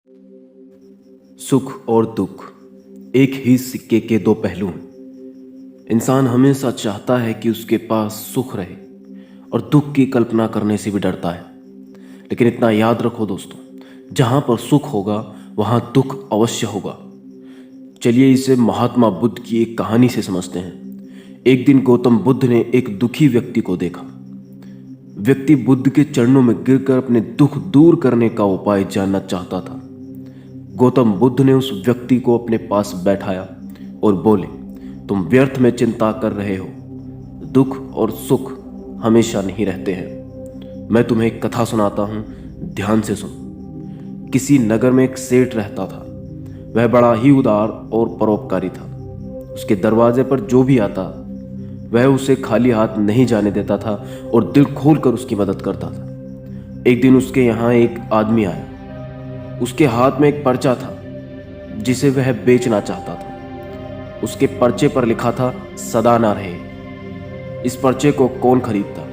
सुख और दुख एक ही सिक्के के दो पहलू हैं। इंसान हमेशा चाहता है कि उसके पास सुख रहे और दुख की कल्पना करने से भी डरता है। लेकिन इतना याद रखो दोस्तों, जहां पर सुख होगा वहां दुख अवश्य होगा। चलिए इसे महात्मा बुद्ध की एक कहानी से समझते हैं। एक दिन गौतम बुद्ध ने एक दुखी व्यक्ति को देखा। व्यक्ति बुद्ध के चरणों में गिरकर अपने दुख दूर करने का उपाय जानना चाहता था। गौतम बुद्ध ने उस व्यक्ति को अपने पास बैठाया और बोले, तुम व्यर्थ में चिंता कर रहे हो। दुख और सुख हमेशा नहीं रहते हैं। मैं तुम्हें एक कथा सुनाता हूं, ध्यान से सुनो। किसी नगर में एक सेठ रहता था। वह बड़ा ही उदार और परोपकारी था। उसके दरवाजे पर जो भी आता वह उसे खाली हाथ नहीं जाने देता था और दिल खोलकर उसकी मदद करता था। एक दिन उसके यहाँ एक आदमी आया। उसके हाथ में एक पर्चा था जिसे वह बेचना चाहता था। उसके पर्चे पर लिखा था, सदा ना रहे। इस पर्चे को कौन खरीदता,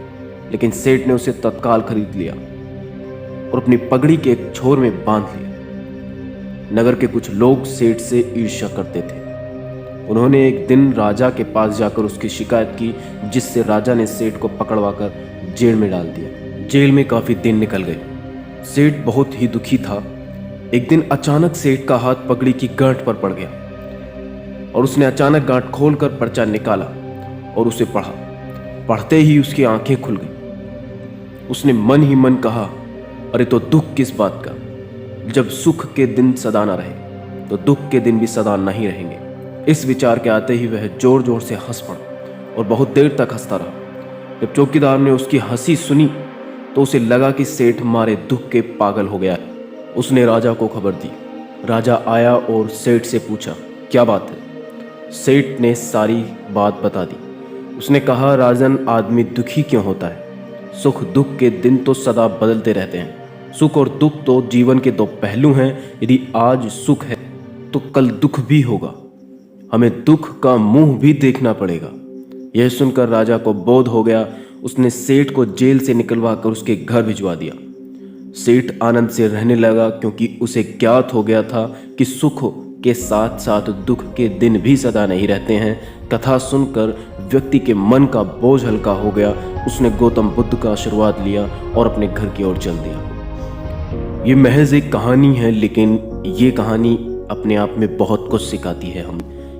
लेकिन सेठ ने उसे तत्काल खरीद लिया और अपनी पगड़ी के एक छोर में बांध लिया। नगर के कुछ लोग सेठ से ईर्ष्या करते थे। उन्होंने एक दिन राजा के पास जाकर उसकी शिकायत की, जिससे राजा ने सेठ को पकड़वाकर जेल में डाल दिया। जेल में काफी दिन निकल गए। सेठ बहुत ही दुखी था। एक दिन अचानक सेठ का हाथ पगड़ी की गांठ पर पड़ गया और उसने अचानक गांठ खोलकर पर्चा निकाला और उसे पढ़ा। पढ़ते ही उसकी आंखें खुल गई। उसने मन ही मन कहा, अरे तो दुख किस बात का। जब सुख के दिन सदा न रहे तो दुख के दिन भी सदा नहीं रहेंगे। इस विचार के आते ही वह जोर जोर से हंस पड़ा और बहुत देर तक हंसता रहा। जब चौकीदार ने उसकी हंसी सुनी तो उसे लगा कि सेठ मारे दुख के पागल हो गया है। उसने राजा को खबर दी। राजा आया और सेठ से पूछा, क्या बात है। सेठ ने सारी बात बता दी। उसने कहा, राजन, आदमी दुखी क्यों होता है। सुख दुख के दिन तो सदा बदलते रहते हैं। सुख और दुख तो जीवन के दो पहलू हैं। यदि आज सुख है तो कल दुख भी होगा। हमें दुख का मुंह भी देखना पड़ेगा। यह सुनकर राजा को बोध हो गया। उसने सेठ को जेल से निकलवा कर उसके घर भिजवा दिया। सेठ आनंद से रहने लगा, क्योंकि उसे ज्ञात हो गया था कि सुख के साथ साथ दुख के दिन भी सदा नहीं रहते हैं। कथा सुनकर व्यक्ति के मन का बोझ हल्का हो गया। उसने गौतम बुद्ध का आशीर्वाद लिया और अपने घर की ओर चल दिया। ये महज एक कहानी है, लेकिन ये कहानी अपने आप में बहुत कुछ सिखाती है।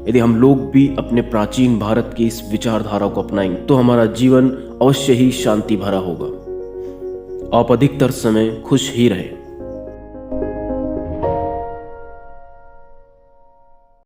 यदि हम लोग भी अपने प्राचीन भारत की इस विचारधारा को अपनाएंगे तो हमारा जीवन अवश्य ही शांति भरा होगा। आप अधिकतर समय खुश ही रहें।